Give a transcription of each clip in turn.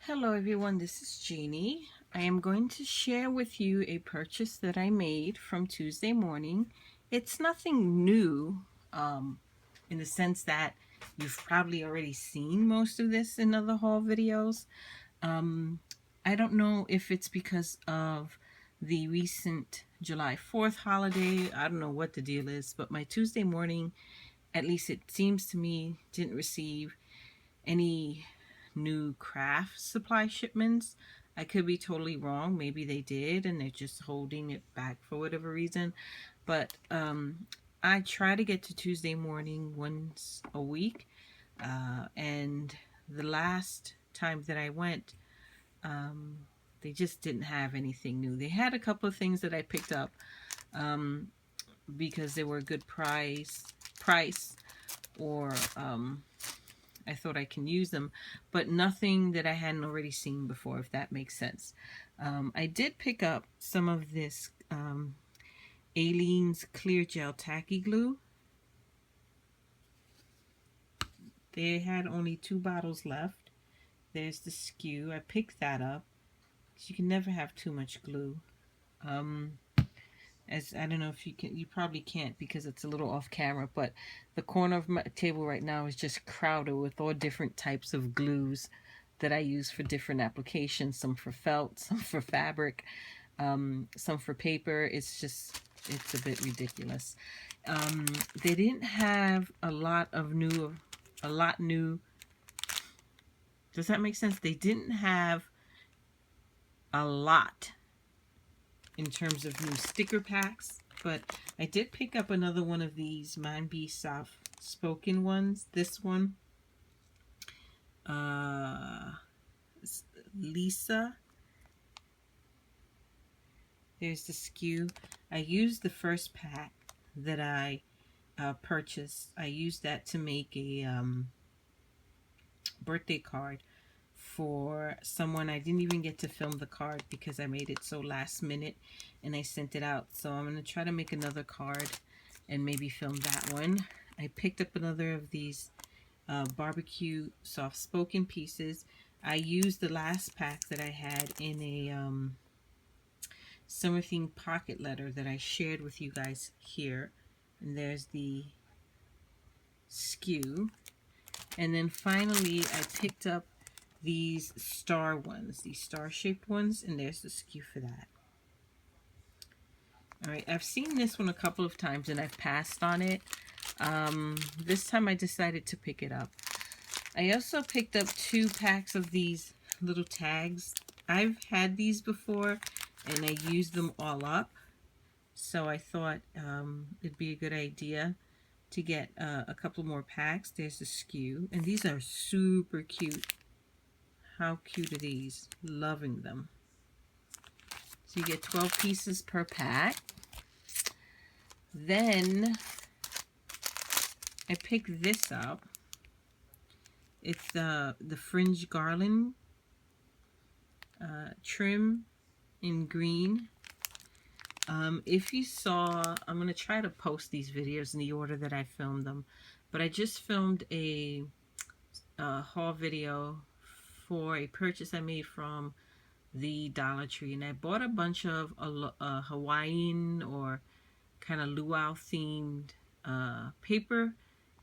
Hello everyone, this is Jeannie. I am going to share with you a purchase that I made from Tuesday morning. It's nothing new in the sense that you've probably already seen most of this in other haul videos. I don't know if it's because of the recent July 4th holiday. I don't know what the deal is, but my Tuesday morning, at least it seems to me, didn't receive any new craft supply shipments. I could be totally wrong. Maybe they did and they're just holding it back for whatever reason. But I try to get to Tuesday morning once a week. And the last time that I went, they just didn't have anything new. They had a couple of things that I picked up because they were a good price or I thought I can use them, but nothing that I hadn't already seen before, if that makes sense. I did pick up some of this Aleene's Clear Gel Tacky Glue. They had only 2 bottles left. There's the SKU. I picked that up because you can never have too much glue. As I don't know if you can, you probably can't because it's a little off camera, but the corner of my table right now is just crowded with all different types of glues that I use for different applications. Some for felt, some for fabric, some for paper. It's a bit ridiculous. They didn't have a lot new. Does that make sense? They didn't have a lot in terms of new sticker packs, but I did pick up another one of these Mine Be Softspoken ones. This one, Lisa. There's the SKU. I used the first pack that I purchased. I used that to make a birthday card for someone. I didn't even get to film the card because I made it so last minute and I sent it out. So I'm going to try to make another card and maybe film that one. I picked up another of these barbecue soft-spoken pieces. I used the last pack that I had in a summer theme pocket letter that I shared with you guys here. And there's the SKU. And then finally I picked up these star ones, these star-shaped ones, and there's the SKU for that. Alright, I've seen this one a couple of times and I've passed on it. This time I decided to pick it up. I also picked up 2 packs of these little tags. I've had these before and I used them all up, so I thought it'd be a good idea to get a couple more packs. There's the SKU, and these are super cute. How cute are these? Loving them. So you get 12 pieces per pack. Then I picked this up. It's the fringe garland trim in green. If you saw, I'm going to try to post these videos in the order that I filmed them, but I just filmed a haul video for a purchase I made from the Dollar Tree, and I bought a bunch of Hawaiian or kind of luau themed paper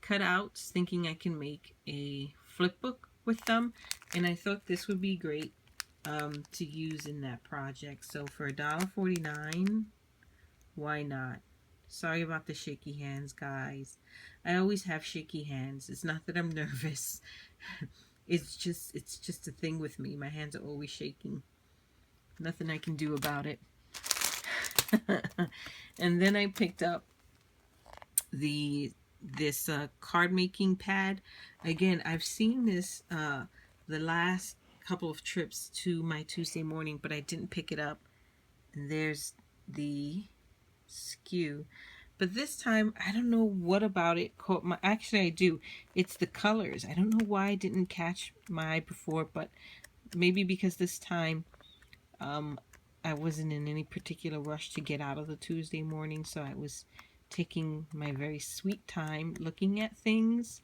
cutouts, thinking I can make a flip book with them, and I thought this would be great to use in that project. So for $1.49, why not? Sorry about the shaky hands, guys. I always have shaky hands. It's not that I'm nervous. It's just a thing with me. My hands are always shaking. Nothing I can do about it. And then I picked up this card making pad. Again, I've seen this the last couple of trips to my Tuesday morning, but I didn't pick it up. And there's the SKU. But this time, I don't know what about it caught my... Actually, I do. It's the colors. I don't know why I didn't catch my eye before, but maybe because this time I wasn't in any particular rush to get out of the Tuesday morning, so I was taking my very sweet time looking at things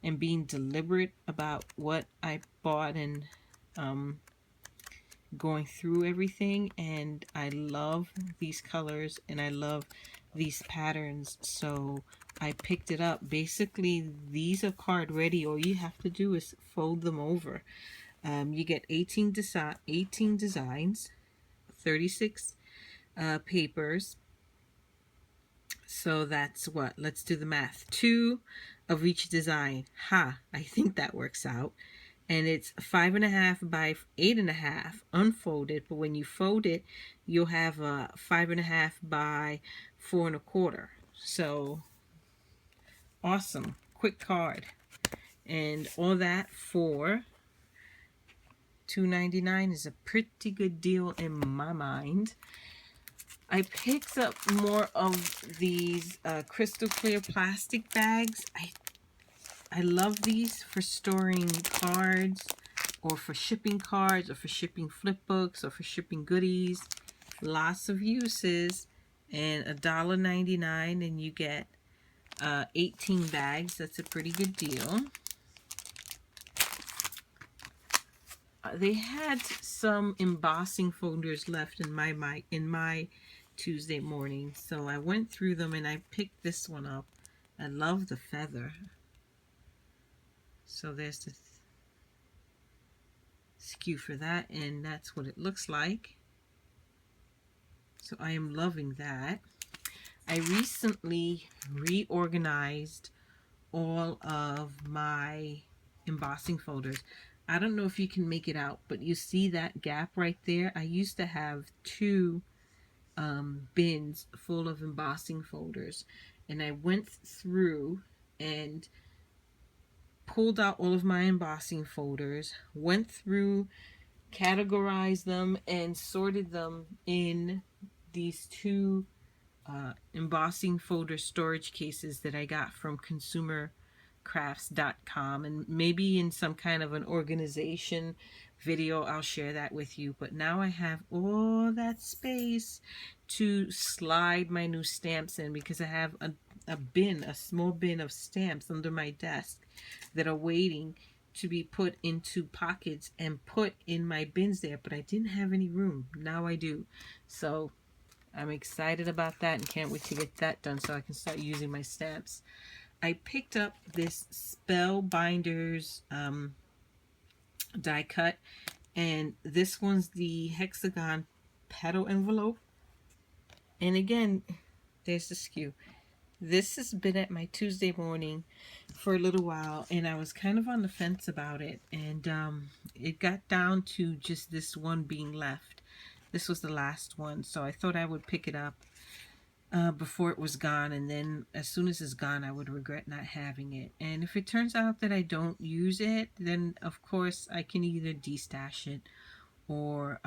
and being deliberate about what I bought and going through everything, and I love these colors and I love these patterns, so I picked it up. Basically, these are card ready. All you have to do is fold them over. You get 18 designs, 36 papers. So that's what? Let's do the math. 2 of each design. Ha! I think that works out. And it's 5.5 by 8.5 unfolded. But when you fold it, you'll have a 5.5 by 4.25. So awesome! Quick card, and all that for $2.99 is a pretty good deal in my mind. I picked up more of these crystal clear plastic bags. I love these for storing cards, or for shipping cards, or for shipping flip books, or for shipping goodies. Lots of uses. And $1.99, and you get 18 bags. That's a pretty good deal. They had some embossing folders left in my Tuesday morning, so I went through them and I picked this one up. I love the feather. So there's the skew for that, and that's what it looks like. So I am loving that. I recently reorganized all of my embossing folders. I don't know if you can make it out, but you see that gap right there? I used to have 2 bins full of embossing folders, and I went through and pulled out all of my embossing folders, went through, categorized them, and sorted them in these 2 embossing folder storage cases that I got from consumercrafts.com, and maybe in some kind of an organization video I'll share that with you. But now I have all that space to slide my new stamps in, because I have a small bin of stamps under my desk that are waiting to be put into pockets and put in my bins there, but I didn't have any room. Now I do. So I'm excited about that and can't wait to get that done so I can start using my stamps. I picked up this Spellbinders die cut, and this one's the hexagon petal envelope. And again, there's the skew. This has been at my Tuesday morning for a little while, and I was kind of on the fence about it, and it got down to just this one being left. This was the last one, so I thought I would pick it up before it was gone, and then as soon as it's gone, I would regret not having it. And if it turns out that I don't use it, then of course I can either destash it, or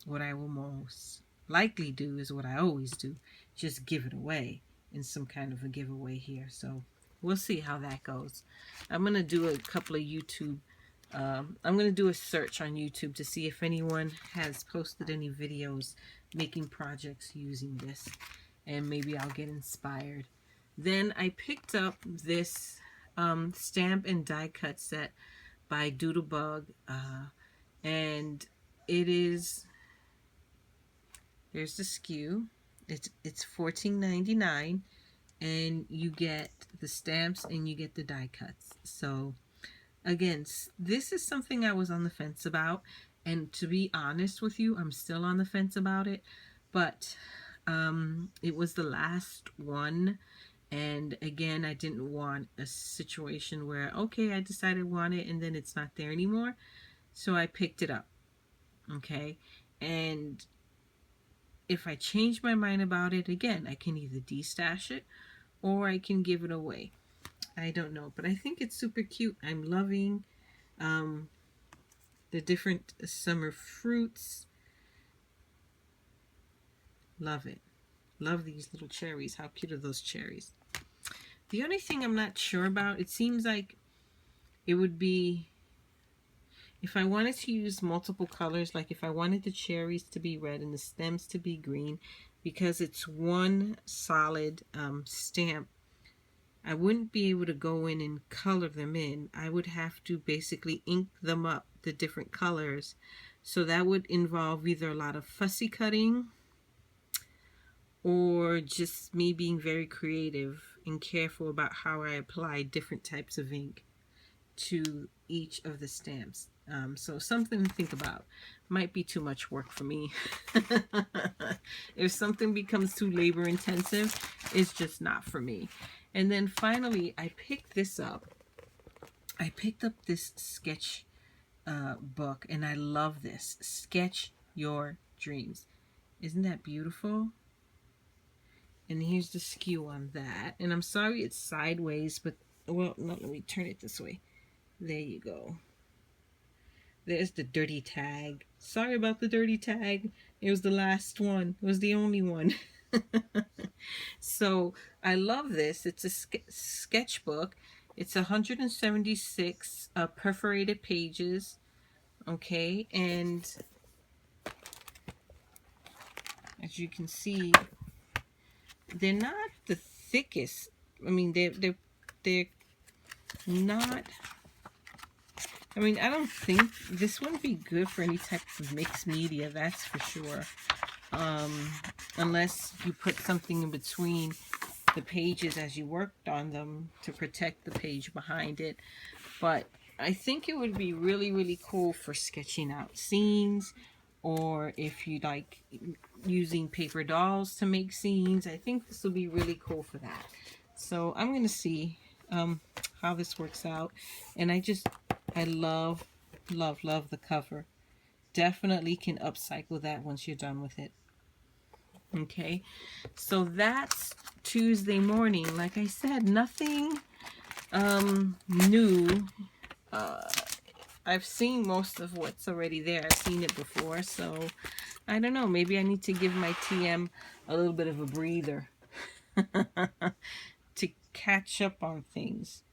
what I will most likely do is what I always do, just give it away in some kind of a giveaway here. So we'll see how that goes. I'm going to do a couple of YouTube I'm going to do a search on YouTube to see if anyone has posted any videos making projects using this, and maybe I'll get inspired. Then I picked up this stamp and die cut set by Doodlebug, and it is, there's the skew. It's $14.99, and you get the stamps and you get the die cuts. So again, this is something I was on the fence about, and to be honest with you, I'm still on the fence about it, but it was the last one, and again, I didn't want a situation where, okay, I decided I want it and then it's not there anymore, so I picked it up, okay? And if I change my mind about it, again, I can either destash it or I can give it away. I don't know, but I think it's super cute. I'm loving the different summer fruits. Love it. Love these little cherries. How cute are those cherries? The only thing I'm not sure about, it seems like it would be, if I wanted to use multiple colors, like if I wanted the cherries to be red and the stems to be green, because it's one solid stamp, I wouldn't be able to go in and color them in. I would have to basically ink them up, the different colors. So that would involve either a lot of fussy cutting or just me being very creative and careful about how I apply different types of ink to each of the stamps. So something to think about. Might be too much work for me. If something becomes too labor intensive, it's just not for me. And then finally, I picked this up. I picked up this sketch book, and I love this. Sketch Your Dreams. Isn't that beautiful? And here's the skew on that. And I'm sorry it's sideways, but, well, no, let me turn it this way. There you go. There's the dirty tag. Sorry about the dirty tag. It was the last one. It was the only one. So I love this. It's a sketchbook. It's 176 perforated pages. Okay, and as you can see, they're not the thickest. I mean, they're not. I mean, I don't think this wouldn't be good for any type of mixed media, that's for sure. Unless you put something in between the pages as you worked on them to protect the page behind it. But I think it would be really, really cool for sketching out scenes, or if you like using paper dolls to make scenes. I think this will be really cool for that. So I'm going to see how this works out. And I love, love, love the cover. Definitely can upcycle that once you're done with it. Okay, so that's Tuesday morning. Like I said, nothing new. I've seen most of what's already there. I've seen it before, so I don't know. Maybe I need to give my TM a little bit of a breather to catch up on things.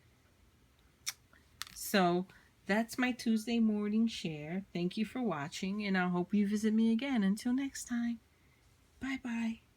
So that's my Tuesday morning share. Thank you for watching, and I hope you visit me again. Until next time, bye-bye.